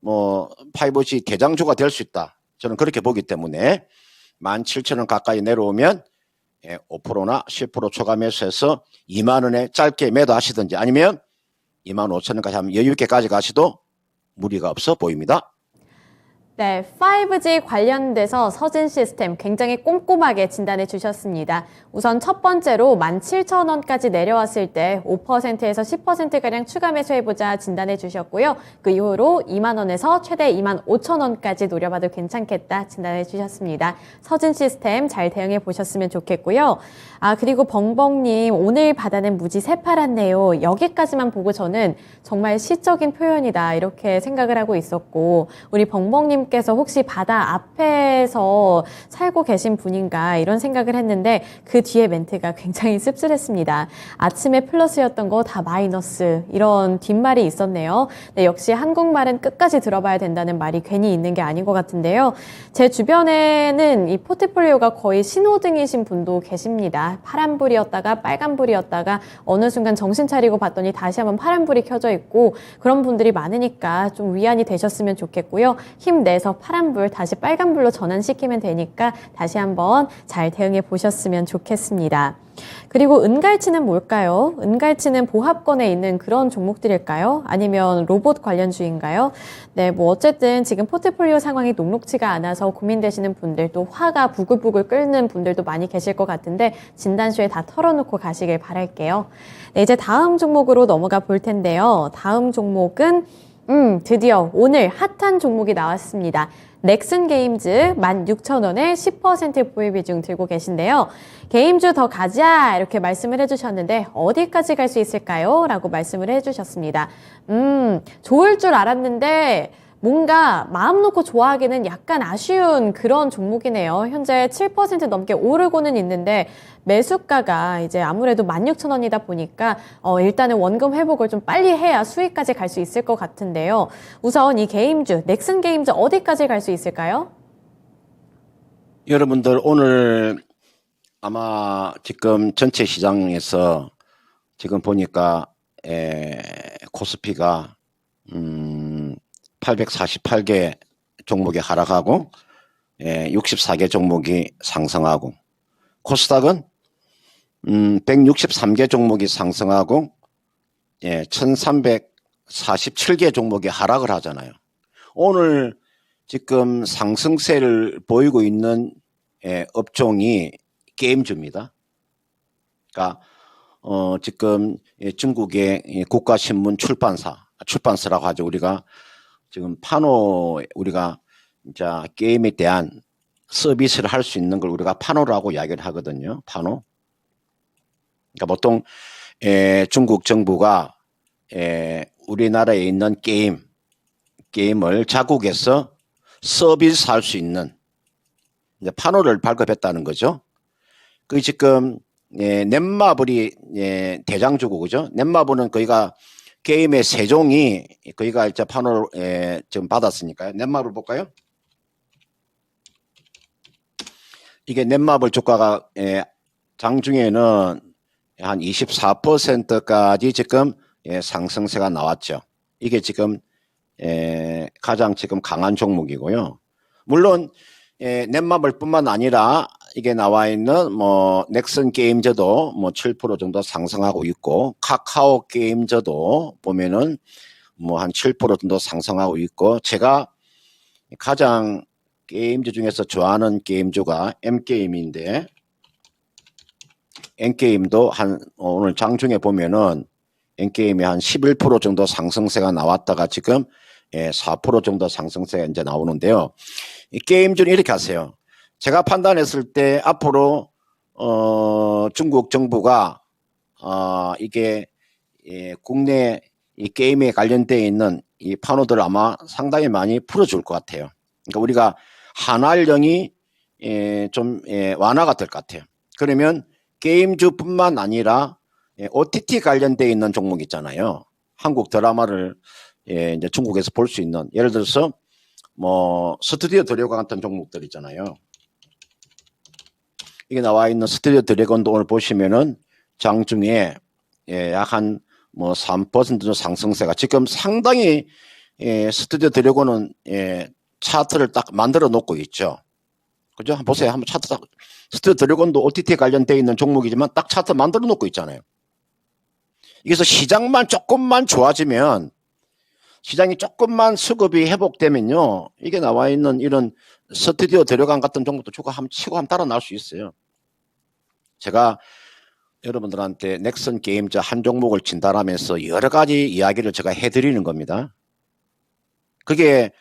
뭐 5G 대장주가 될 수 있다. 저는 그렇게 보기 때문에 17,000원 가까이 내려오면 5%나 10% 초과 매수해서 2만 원에 짧게 매도하시든지 아니면 25,000원까지 하면 여유 있게 가져가셔도 무리가 없어 보입니다. 네, 5G 관련돼서 서진 시스템 굉장히 꼼꼼하게 진단해 주셨습니다. 우선 첫 번째로 17,000원까지 내려왔을 때 5%에서 10%가량 추가 매수해보자 진단해 주셨고요. 그 이후로 2만 원에서 최대 25,000원까지 노려봐도 괜찮겠다 진단해 주셨습니다. 서진 시스템 잘 대응해 보셨으면 좋겠고요. 그리고 벙벙님 오늘 받아낸 무지 새파랗네요. 여기까지만 보고 저는 정말 시적인 표현이다 이렇게 생각을 하고 있었고 우리 벙벙님 께서 혹시 바다 앞에서 살고 계신 분인가 이런 생각을 했는데 그 뒤에 멘트가 굉장히 씁쓸했습니다. 아침에 플러스였던 거 다 마이너스 이런 뒷말이 있었네요. 네, 역시 한국말은 끝까지 들어봐야 된다는 말이 괜히 있는 게 아닌 것 같은데요. 제 주변에는 이 포트폴리오가 거의 신호등이신 분도 계십니다. 파란불이었다가 빨간불이었다가 어느 순간 정신 차리고 봤더니 다시 한번 파란불이 켜져 있고 그런 분들이 많으니까 좀 위안이 되셨으면 좋겠고요. 힘내 내에서 파란불 다시 빨간불로 전환시키면 되니까 다시 한번 잘 대응해 보셨으면 좋겠습니다. 그리고 은갈치는 뭘까요? 은갈치는 보합권에 있는 그런 종목들일까요? 아니면 로봇 관련주인가요? 네, 뭐 어쨌든 지금 포트폴리오 상황이 녹록지가 않아서 고민되시는 분들, 또 화가 부글부글 끓는 분들도 많이 계실 것 같은데 진단쇼에 다 털어놓고 가시길 바랄게요. 네, 이제 다음 종목으로 넘어가 볼 텐데요. 다음 종목은 드디어 오늘 핫한 종목이 나왔습니다. 넥슨 게임즈 16,000원에 10% 보유 비중 들고 계신데요. 게임주 더 가자 이렇게 말씀을 해주셨는데 어디까지 갈 수 있을까요? 라고 말씀을 해주셨습니다. 좋을 줄 알았는데 뭔가 마음 놓고 좋아하기는 약간 아쉬운 그런 종목이네요. 현재 7% 넘게 오르고는 있는데 매수가가 이제 아무래도 16,000원이다 보니까 일단은 원금 회복을 좀 빨리 해야 수익까지 갈 수 있을 것 같은데요. 우선 이 게임주, 넥슨 게임즈 어디까지 갈 수 있을까요? 여러분들 오늘 아마 지금 전체 시장에서 지금 보니까 코스피가 848개 종목이 하락하고 64개 종목이 상승하고 코스닥은 163개 종목이 상승하고 1347개 종목이 하락을 하잖아요. 오늘 지금 상승세를 보이고 있는 업종이 게임주입니다. 그러니까 지금 중국의 국가신문 출판사라고 하죠. 우리가 지금 파노 우리가 이제 게임에 대한 서비스를 할 수 있는 걸 우리가 파노라고 이야기를 하거든요. 파노. 그러니까 보통 중국 정부가 우리나라에 있는 게임을 자국에서 서비스할 수 있는 이제 파노를 발급했다는 거죠. 그 지금 넷마블이 대장주고 그죠? 넷마블은 거기가 게임의 세종이 거기가 이제 파노를 지금 받았으니까요. 넷마블 볼까요? 이게 넷마블 주가가 장중에는 한 24%까지 지금 상승세가 나왔죠. 이게 지금 가장 지금 강한 종목이고요. 물론 넷마블뿐만 아니라 이게 나와 있는 뭐 넥슨 게임즈도 뭐 7% 정도 상승하고 있고 카카오 게임즈도 보면은 뭐 한 7% 정도 상승하고 있고 제가 가장 게임주 중에서 좋아하는 게임주가 M게임인데 N게임도 한 오늘 장중에 보면은 N게임이 한 11% 정도 상승세가 나왔다가 지금 4% 정도 상승세가 이제 나오는데요. 이 게임주는 이렇게 하세요. 제가 판단했을 때 앞으로 중국 정부가 이게 국내 이 게임에 관련되어 있는 이 판호들을 아마 상당히 많이 풀어줄 것 같아요. 그러니까 우리가 한활령이 좀 완화가 될 것 같아요. 그러면 게임주뿐만 아니라 OTT 관련되어 있는 종목 있잖아요. 한국 드라마를 이제 중국에서 볼 수 있는 예를 들어서 뭐 스튜디오 드래곤 같은 종목들 있잖아요. 이게 나와 있는 스튜디오 드래곤도 오늘 보시면은 장중에 약 한 뭐 3% 정도 상승세가 지금 상당히 스튜디오 드래곤은 차트를 딱 만들어 놓고 있죠. 그죠? 한번 보세요. 한번 차트 딱 스튜디오 드래곤도 OTT 관련되어 있는 종목이지만 딱 차트 만들어 놓고 있잖아요. 그래서 시장만 조금만 좋아지면 시장이 조금만 수급이 회복되면요. 이게 나와 있는 이런 스튜디오 드래곤 같은 종목도 주가 한번 치고 한번 따라 나올 수 있어요. 제가 여러분들한테 넥슨 게임즈 한 종목을 진단하면서 여러 가지 이야기를 제가 해드리는 겁니다. 그게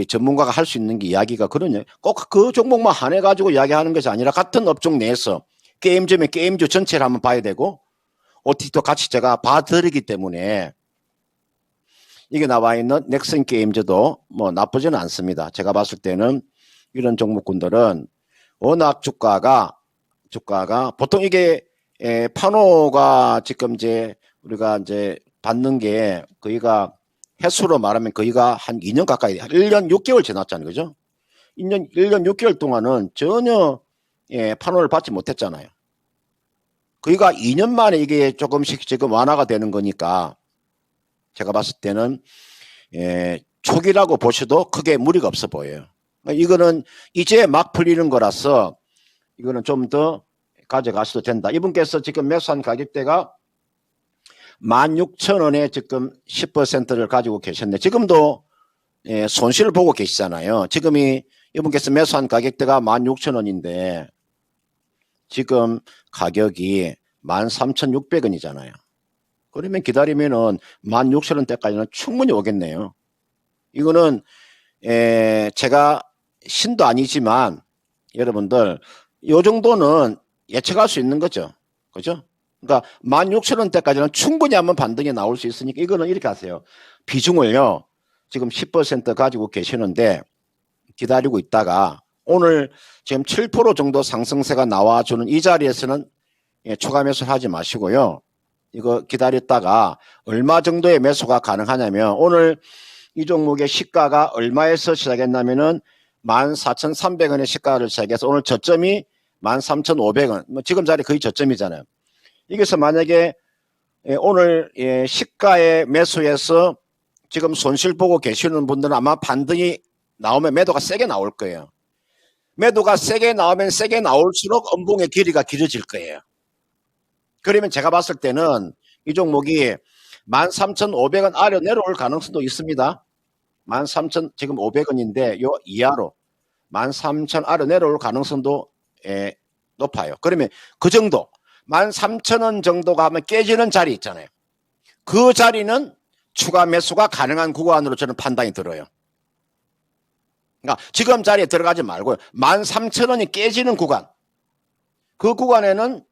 전문가가 할 수 있는 게 이야기가 그러냐. 꼭 그 종목만 한해가지고 이야기하는 것이 아니라 같은 업종 내에서 게임즈면 게임즈 전체를 한번 봐야 되고 OTT도 같이 제가 봐드리기 때문에 이게 나와 있는 넥슨 게임즈도 뭐 나쁘지는 않습니다. 제가 봤을 때는 이런 종목군들은 워낙 주가가 보통 이게 파노가 지금 이제 우리가 이제 받는 게 거의가 횟수로 말하면 거의가 한 2년 가까이 1년 6개월 지났잖아요. 그죠? 1년 6개월 동안은 전혀 파노를 받지 못했잖아요. 거의가 2년 만에 이게 조금씩 지금 완화가 되는 거니까 제가 봤을 때는 초기라고 보셔도 크게 무리가 없어 보여요. 이거는 이제 막 풀리는 거라서 이거는 좀 더 가져가셔도 된다. 이분께서 지금 매수한 가격대가 16,000원에 지금 10%를 가지고 계셨네. 지금도 손실을 보고 계시잖아요. 지금이 이분께서 매수한 가격대가 16,000원인데 지금 가격이 13,600원이잖아요. 그러면 기다리면은 16,000원대까지는 충분히 오겠네요. 이거는 제가 신도 아니지만 여러분들 이 정도는 예측할 수 있는 거죠. 그죠? 그러니까 16,000원대까지는 충분히 한번 반등이 나올 수 있으니까 이거는 이렇게 하세요. 비중을요. 지금 10% 가지고 계시는데 기다리고 있다가 오늘 지금 7% 정도 상승세가 나와주는 이 자리에서는 추가 매수를 하지 마시고요. 이거 기다렸다가 얼마 정도의 매수가 가능하냐면 오늘 이 종목의 시가가 얼마에서 시작했냐면은 14,300원의 시가를 시작해서 오늘 저점이 13,500원. 뭐 지금 자리 거의 저점이잖아요. 여기서 만약에 오늘 시가의 매수에서 지금 손실 보고 계시는 분들은 아마 반등이 나오면 매도가 세게 나올 거예요. 매도가 세게 나오면 세게 나올수록 음봉의 길이가 길어질 거예요. 그러면 제가 봤을 때는 이 종목이 13,500원 아래 내려올 가능성도 있습니다. 13,000 지금 500원인데 요 이하로 13,000 아래 내려올 가능성도 높아요. 그러면 그 정도 13,000원 정도가 하면 깨지는 자리 있잖아요. 그 자리는 추가 매수가 가능한 구간으로 저는 판단이 들어요. 그러니까 지금 자리에 들어가지 말고요. 13,000원이 깨지는 구간. 그 구간에는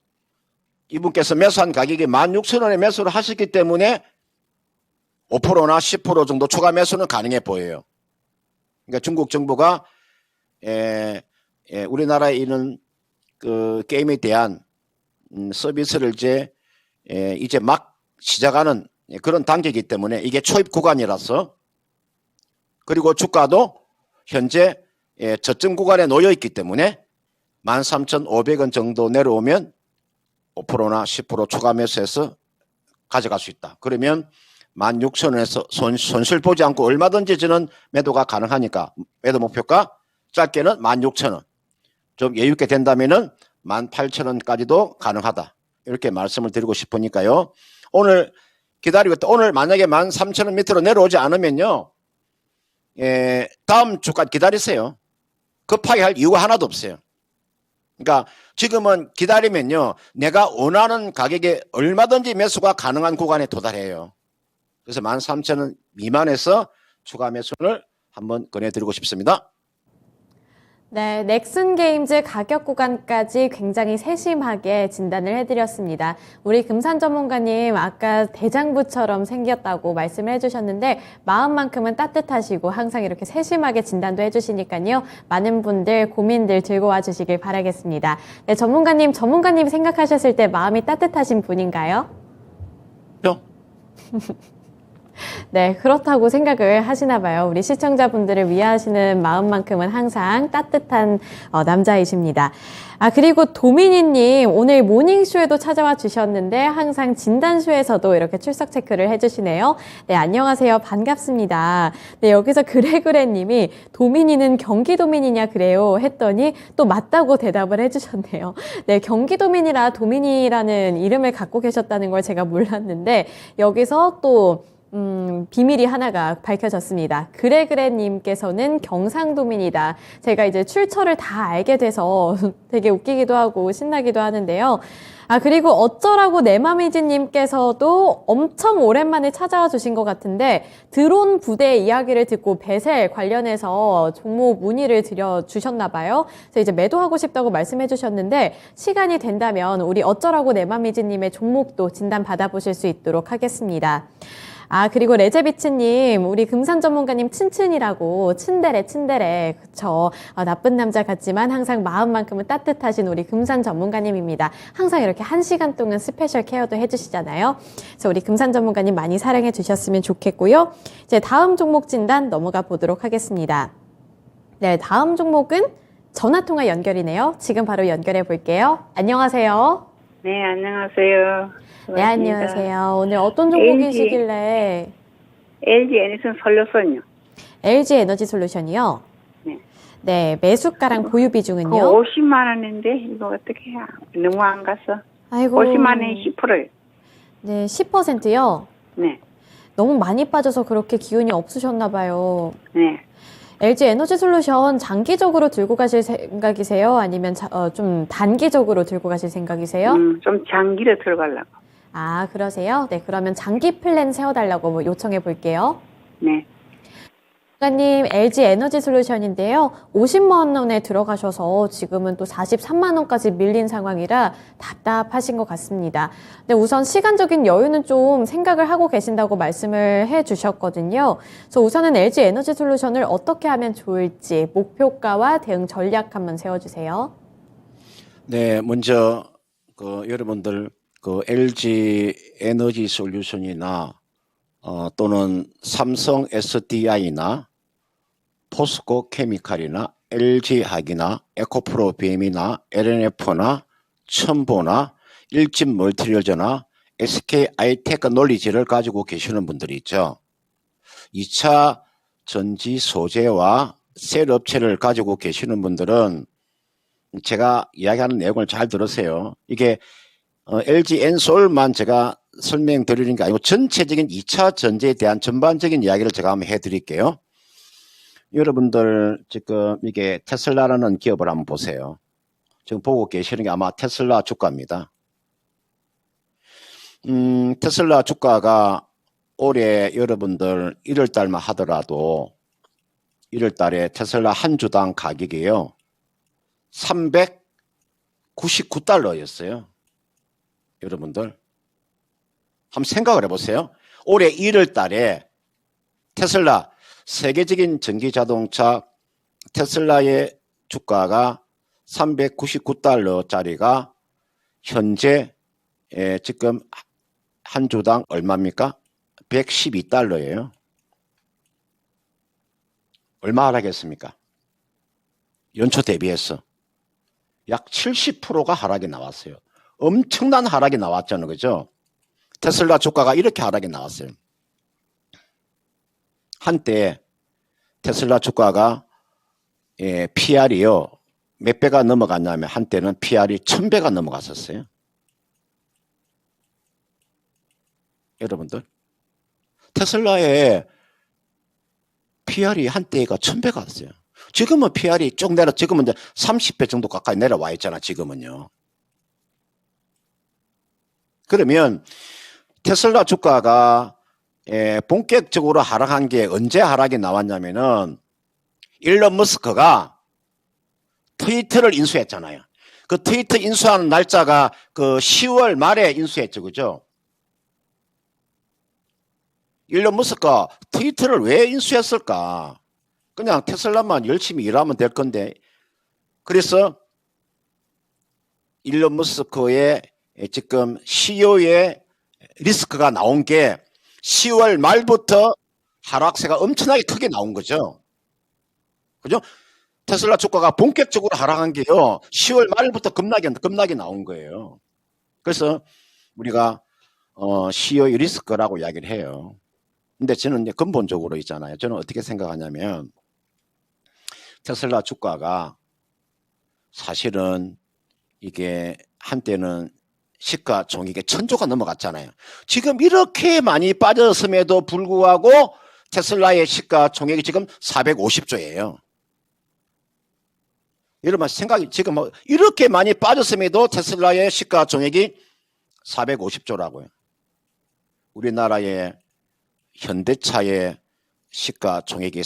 이분께서 매수한 가격이 16,000원에 매수를 하셨기 때문에 5%나 10% 정도 추가 매수는 가능해 보여요. 그러니까 중국 정부가 우리나라에 있는 그 게임에 대한 서비스를 이제 막 시작하는 그런 단계이기 때문에 이게 초입 구간이라서 그리고 주가도 현재 저점 구간에 놓여 있기 때문에 13,500원 정도 내려오면 5%나 10% 추가 매수해서 가져갈 수 있다. 그러면 16,000원에서 손실 보지 않고 얼마든지 저는 매도가 가능하니까 매도 목표가 짧게는 16,000원. 좀 여유 있게 된다면은 18,000원까지도 가능하다. 이렇게 말씀을 드리고 싶으니까요. 오늘 기다리고 있다. 오늘 만약에 13,000원 밑으로 내려오지 않으면요. 다음 주까지 기다리세요. 급하게 할 이유가 하나도 없어요. 그러니까 지금은 기다리면요. 내가 원하는 가격에 얼마든지 매수가 가능한 구간에 도달해요. 그래서 13,000원 미만에서 추가 매수를 한번 권해드리고 싶습니다. 네, 넥슨 게임즈 가격 구간까지 굉장히 세심하게 진단을 해드렸습니다. 우리 금산 전문가님 아까 대장부처럼 생겼다고 말씀을 해주셨는데 마음만큼은 따뜻하시고 항상 이렇게 세심하게 진단도 해주시니까요. 많은 분들 고민들 들고 와주시길 바라겠습니다. 네, 전문가님 생각하셨을 때 마음이 따뜻하신 분인가요? 네, 그렇다고 생각을 하시나 봐요. 우리 시청자분들을 위하시는 마음만큼은 항상 따뜻한 남자이십니다. 그리고 도미니님 오늘 모닝쇼에도 찾아와 주셨는데 항상 진단쇼에서도 이렇게 출석 체크를 해주시네요. 네, 안녕하세요. 반갑습니다. 네, 여기서 그래님이 도미니는 경기도민이냐 그래요 했더니 또 맞다고 대답을 해주셨네요. 네, 경기도민이라 도미니라는 이름을 갖고 계셨다는 걸 제가 몰랐는데 여기서 또 비밀이 하나가 밝혀졌습니다. 그래님께서는 경상도민이다. 제가 이제 출처를 다 알게 돼서 되게 웃기기도 하고 신나기도 하는데요. 그리고 어쩌라고 내 맘이지님께서도 엄청 오랜만에 찾아와 주신 것 같은데 드론 부대 이야기를 듣고 베셀 관련해서 종목 문의를 드려주셨나 봐요. 그래서 이제 매도하고 싶다고 말씀해 주셨는데 시간이 된다면 우리 어쩌라고 내 맘이지님의 종목도 진단 받아보실 수 있도록 하겠습니다. 그리고 레제비츠님, 우리 금산 전문가님 친친이라고, 친데레. 그쵸. 나쁜 남자 같지만 항상 마음만큼은 따뜻하신 우리 금산 전문가님입니다. 항상 이렇게 1시간 동안 스페셜 케어도 해주시잖아요. 그래서 우리 금산 전문가님 많이 사랑해 주셨으면 좋겠고요. 이제 다음 종목 진단 넘어가 보도록 하겠습니다. 네, 다음 종목은 전화통화 연결이네요. 지금 바로 연결해 볼게요. 안녕하세요. 네, 안녕하세요. 네, 안녕하세요. 오늘 어떤 종목이시길래? LG 애니슨 설료선요. LG 에너지 솔루션이요. 네. 네, 매수가랑 보유 그 비중은요? 50만 원인데 이거 어떻게 해야? 너무 안 가서. 아이고. 50만 원에 10%요. 네, 10%요. 네. 너무 많이 빠져서 그렇게 기운이 없으셨나 봐요. 네. LG 에너지 솔루션 장기적으로 들고 가실 생각이세요? 아니면 좀 단기적으로 들고 가실 생각이세요? 좀 장기로 들어가려고. 아, 그러세요? 네, 그러면 장기 플랜 세워달라고 요청해 볼게요. 네. 국장님, LG 에너지 솔루션인데요. 50만 원에 들어가셔서 지금은 또 43만 원까지 밀린 상황이라 답답하신 것 같습니다. 근데 우선 시간적인 여유는 좀 생각을 하고 계신다고 말씀을 해 주셨거든요. 그래서 우선은 LG 에너지 솔루션을 어떻게 하면 좋을지 목표가와 대응 전략 한번 세워주세요. 네, 먼저 여러분들 LG 에너지 솔루션이나 또는 삼성 SDI나 포스코 케미칼이나 LG화학이나 에코프로비엠이나 LNF나 첨보나 일진 멀티리얼즈나 SK 아이테크놀리지를 가지고 계시는 분들이 있죠. 2차 전지 소재와 셀 업체를 가지고 계시는 분들은 제가 이야기하는 내용을 잘 들으세요. 이게 LG 엔솔만 제가 설명드리는 게 아니고 전체적인 2차 전지에 대한 전반적인 이야기를 제가 한번 해드릴게요. 여러분들 지금 이게 테슬라라는 기업을 한번 보세요. 지금 보고 계시는 게 아마 테슬라 주가입니다. 테슬라 주가가 올해 여러분들 1월 달만 하더라도 1월 달에 테슬라 한 주당 가격이요. 399달러였어요. 여러분들 한번 생각을 해보세요. 올해 1월 달에 테슬라 세계적인 전기자동차 테슬라의 주가가 399달러짜리가 현재 지금 한 주당 얼마입니까? 112달러예요. 얼마 하락했습니까? 연초 대비해서 약 70%가 하락이 나왔어요. 엄청난 하락이 나왔잖아요. 그죠? 테슬라 주가가 이렇게 하락이 나왔어요. 한때 테슬라 주가가 PR이요. 몇 배가 넘어갔냐면 한때는 PR이 1000배가 넘어갔었어요. 여러분들 테슬라의 PR이 한때가 1000배가 왔어요. 지금은 PR이 쭉 지금은 이제 30배 정도 가까이 내려와 있잖아. 지금은요. 그러면 테슬라 주가가 본격적으로 하락한 게 언제 하락이 나왔냐면은 일론 머스크가 트위터를 인수했잖아요. 그 트위터 인수하는 날짜가 그 10월 말에 인수했죠. 그죠? 일론 머스크가 트위터를 왜 인수했을까? 그냥 테슬라만 열심히 일하면 될 건데. 그래서 일론 머스크의 지금 CEO의 리스크가 나온 게 10월 말부터 하락세가 엄청나게 크게 나온 거죠. 그죠? 테슬라 주가가 본격적으로 하락한 게요. 10월 말부터 급락이 나온 거예요. 그래서 우리가 CEO의 리스크라고 이야기를 해요. 근데 저는 이제 근본적으로 있잖아요. 저는 어떻게 생각하냐면 테슬라 주가가 사실은 이게 한때는 시가총액이 1000조가 넘어갔잖아요. 지금 이렇게 많이 빠졌음에도 불구하고 테슬라의 시가총액이 지금 450조예요. 여러분 생각이 지금 뭐 이렇게 많이 빠졌음에도 테슬라의 시가총액이 450조라고요. 우리나라의 현대차의 시가총액이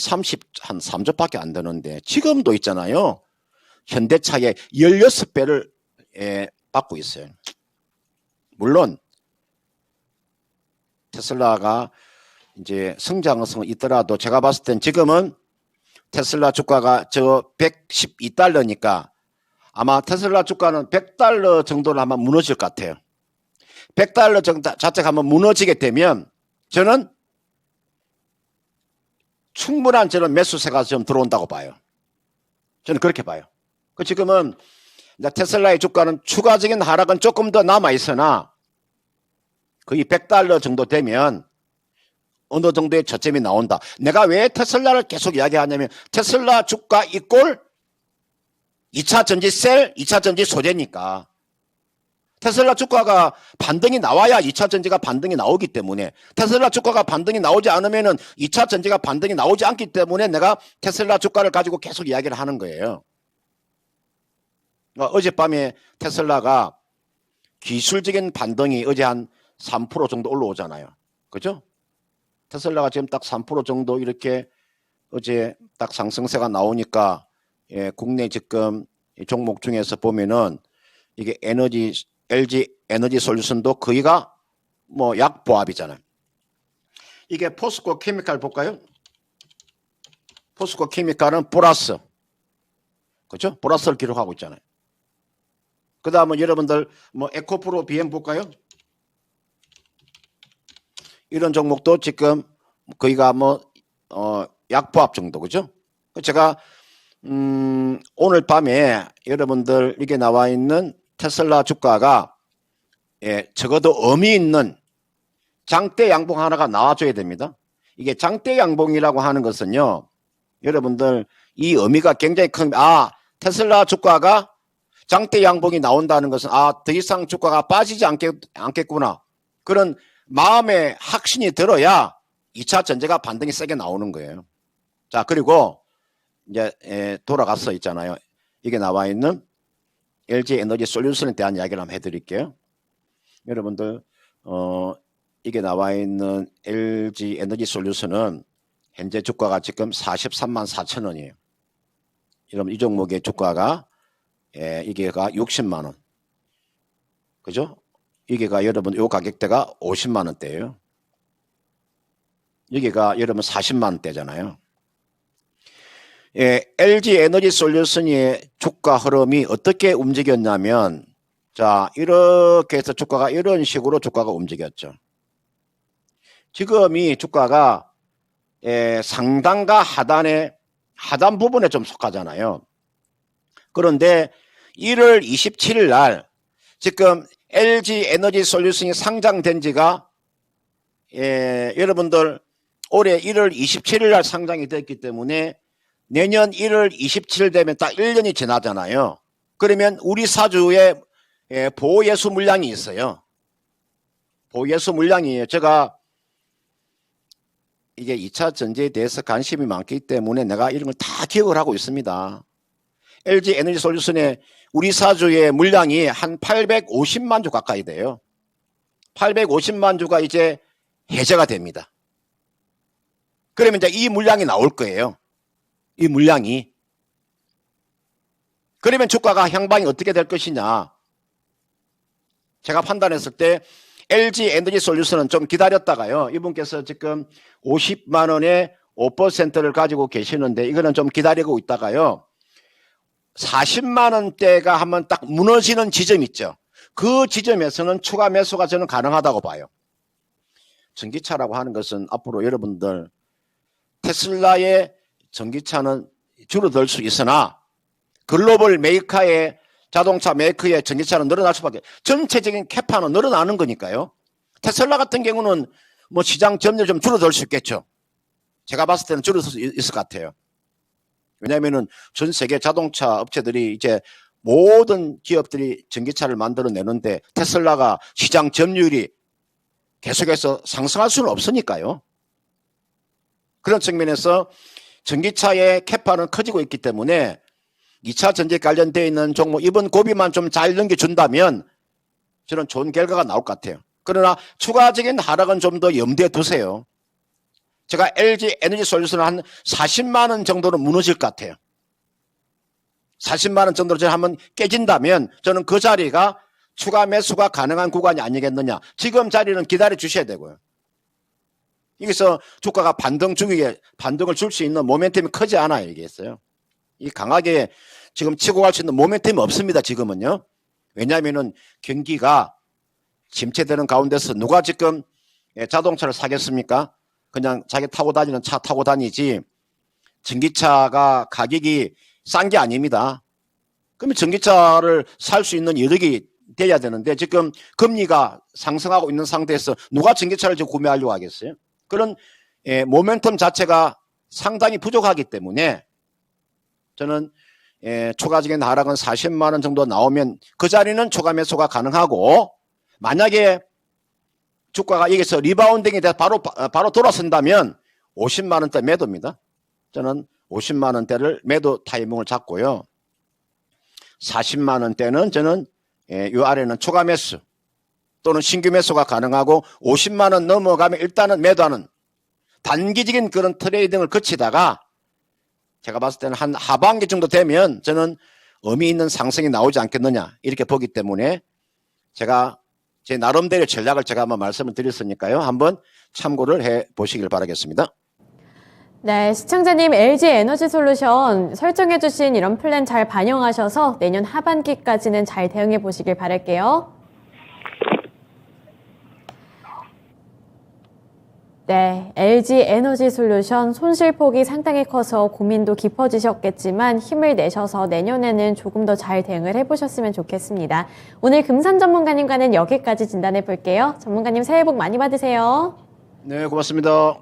한 3조밖에 안 되는데 지금도 있잖아요. 현대차의 16배를 받고 있어요. 물론 테슬라가 이제 성장성은 있더라도 제가 봤을 땐 지금은 테슬라 주가가 저 112달러니까 아마 테슬라 주가는 100달러 정도는 아마 무너질 것 같아요. 100달러 정도 자체가 한번 무너지게 되면 저는 충분한 저는 매수세가 좀 들어온다고 봐요. 저는 그렇게 봐요. 그 지금은 테슬라의 주가는 추가적인 하락은 조금 더 남아 있으나 거의 100달러 정도 되면 어느 정도의 저점이 나온다. 내가 왜 테슬라를 계속 이야기하냐면 테슬라 주가 이꼴 2차 전지 셀, 2차 전지 소재니까. 테슬라 주가가 반등이 나와야 2차 전지가 반등이 나오기 때문에 테슬라 주가가 반등이 나오지 않으면은 2차 전지가 반등이 나오지 않기 때문에 내가 테슬라 주가를 가지고 계속 이야기를 하는 거예요. 어젯밤에 테슬라가 기술적인 반등이 어제 한 3% 정도 올라오잖아요. 그죠? 테슬라가 지금 딱 3% 정도 이렇게 어제 딱 상승세가 나오니까 국내 지금 종목 중에서 보면은 이게 LG 에너지 솔루션도 거의가 뭐 약보합이잖아요. 이게 포스코 케미칼 볼까요? 포스코 케미칼은 플러스. 그죠? 플러스를 기록하고 있잖아요. 그 다음은 여러분들 뭐 에코프로 BM 볼까요? 이런 종목도 지금 거의가 약보합 정도, 그죠? 제가, 오늘 밤에 여러분들 이게 나와 있는 테슬라 주가가, 적어도 의미 있는 장대 양봉 하나가 나와줘야 됩니다. 이게 장대 양봉이라고 하는 것은요, 여러분들 이 의미가 굉장히 큰, 테슬라 주가가 장대 양봉이 나온다는 것은, 더 이상 주가가 빠지지 않겠구나. 그런 마음의 확신이 들어야 2차 전지가 반등이 세게 나오는 거예요. 자, 그리고 이제 돌아가서 있잖아요. 이게 나와 있는 LG 에너지 솔루션에 대한 이야기를 한번 해드릴게요. 여러분들 이게 나와 있는 LG 에너지 솔루션은 현재 주가가 지금 43만 4천 원이에요. 여러분 이 종목의 주가가 이게가 60만 원. 그죠? 이게가 여러분 요 가격대가 50만 원대예요. 여기가 여러분 40만 원대잖아요. LG 에너지 솔루션의 주가 흐름이 어떻게 움직였냐면, 자, 이렇게 해서 주가가 이런 식으로 주가가 움직였죠. 지금 이 주가가 상단과 하단 부분에 좀 속하잖아요. 그런데 1월 27일 날 지금 LG 에너지 솔루션이 상장된 지가 여러분들 올해 1월 27일 날 상장이 됐기 때문에 내년 1월 27일 되면 딱 1년이 지나잖아요. 그러면 우리 사주에 보호예수 물량이 있어요. 보호예수 물량이에요. 제가 이게 2차 전지에 대해서 관심이 많기 때문에 내가 이런 걸 다 기억을 하고 있습니다. LG 에너지 솔루션의 우리 사주의 물량이 한 850만 주 가까이 돼요. 850만 주가 이제 해제가 됩니다. 그러면 이제 이 물량이 나올 거예요. 이 물량이. 그러면 주가가 향방이 어떻게 될 것이냐. 제가 판단했을 때 LG 에너지 솔루션은 좀 기다렸다가요. 이분께서 지금 50만 원에 5%를 가지고 계시는데 이거는 좀 기다리고 있다가요. 40만 원대가 한번 딱 무너지는 지점 있죠. 그 지점에서는 추가 매수가 저는 가능하다고 봐요. 전기차라고 하는 것은 앞으로 여러분들 테슬라의 전기차는 줄어들 수 있으나 글로벌 메이커의 자동차 메이커의 전기차는 늘어날 수밖에, 전체적인 캐파는 늘어나는 거니까요. 테슬라 같은 경우는 뭐 시장 점유율 좀 줄어들 수 있겠죠. 제가 봤을 때는 줄어들 수 있을 것 같아요. 왜냐하면은 전 세계 자동차 업체들이 이제 모든 기업들이 전기차를 만들어내는데 테슬라가 시장 점유율이 계속해서 상승할 수는 없으니까요. 그런 측면에서 전기차의 캐파는 커지고 있기 때문에 2차 전지에 관련되어 있는 종목 이번 고비만 좀 잘 넘겨준다면 저는 좋은 결과가 나올 것 같아요. 그러나 추가적인 하락은 좀 더 염두에 두세요. 제가 LG 에너지 솔루션을 한 40만 원 정도는 무너질 것 같아요. 40만 원 정도로 제가 한번 깨진다면 저는 그 자리가 추가 매수가 가능한 구간이 아니겠느냐. 지금 자리는 기다려 주셔야 되고요. 여기서 주가가 반등을 줄 수 있는 모멘텀이 크지 않아요. 이게 있어요. 이 강하게 지금 치고 갈 수 있는 모멘텀이 없습니다. 지금은요. 왜냐하면은 경기가 침체되는 가운데서 누가 지금 자동차를 사겠습니까? 그냥 자기 타고 다니는 차 타고 다니지 전기차가 가격이 싼 게 아닙니다. 그러면 전기차를 살 수 있는 여력이 돼야 되는데 지금 금리가 상승하고 있는 상태에서 누가 전기차를 지금 구매하려고 하겠어요? 그런 모멘텀 자체가 상당히 부족하기 때문에 저는 초과적인 하락은 40만 원 정도 나오면 그 자리는 초과 매수가 가능하고, 만약에 주가가 여기서 리바운딩이 돼서 바로 돌아선다면 50만 원대 매도입니다. 저는 50만 원대를 매도 타이밍을 잡고요. 40만 원대는 저는 이 아래는 초과 매수 또는 신규 매수가 가능하고, 50만 원 넘어가면 일단은 매도하는 단기적인 그런 트레이딩을 거치다가 제가 봤을 때는 한 하반기 정도 되면 저는 의미 있는 상승이 나오지 않겠느냐 이렇게 보기 때문에 제가 제 나름대로 전략을 제가 한번 말씀을 드렸으니까요. 한번 참고를 해 보시길 바라겠습니다. 네, 시청자님 LG 에너지 솔루션 설정해 주신 이런 플랜 잘 반영하셔서 내년 하반기까지는 잘 대응해 보시길 바랄게요. 네, LG 에너지 솔루션 손실폭이 상당히 커서 고민도 깊어지셨겠지만 힘을 내셔서 내년에는 조금 더 잘 대응을 해보셨으면 좋겠습니다. 오늘 금산 전문가님과는 여기까지 진단해 볼게요. 전문가님 새해 복 많이 받으세요. 네, 고맙습니다.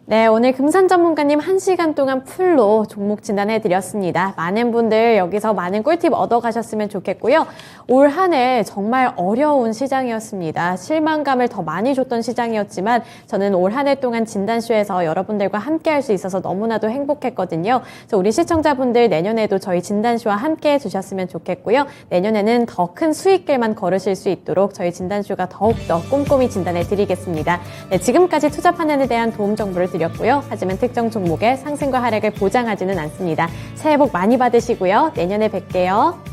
네, 오늘 금산 전문가님 1시간 동안 풀로 종목 진단해 드렸습니다. 많은 분들 여기서 많은 꿀팁 얻어가셨으면 좋겠고요. 올 한 해 정말 어려운 시장이었습니다. 실망감을 더 많이 줬던 시장이었지만 저는 올 한 해 동안 진단쇼에서 여러분들과 함께 할 수 있어서 너무나도 행복했거든요. 그래서 우리 시청자분들 내년에도 저희 진단쇼와 함께 해주셨으면 좋겠고요. 내년에는 더 큰 수익길만 걸으실 수 있도록 저희 진단쇼가 더욱더 꼼꼼히 진단해 드리겠습니다. 네, 지금까지 투자 판단에 대한 도움 정보를 드렸고요. 하지만 특정 종목의 상승과 하락을 보장하지는 않습니다. 새해 복 많이 받으시고요. 내년에 뵐게요.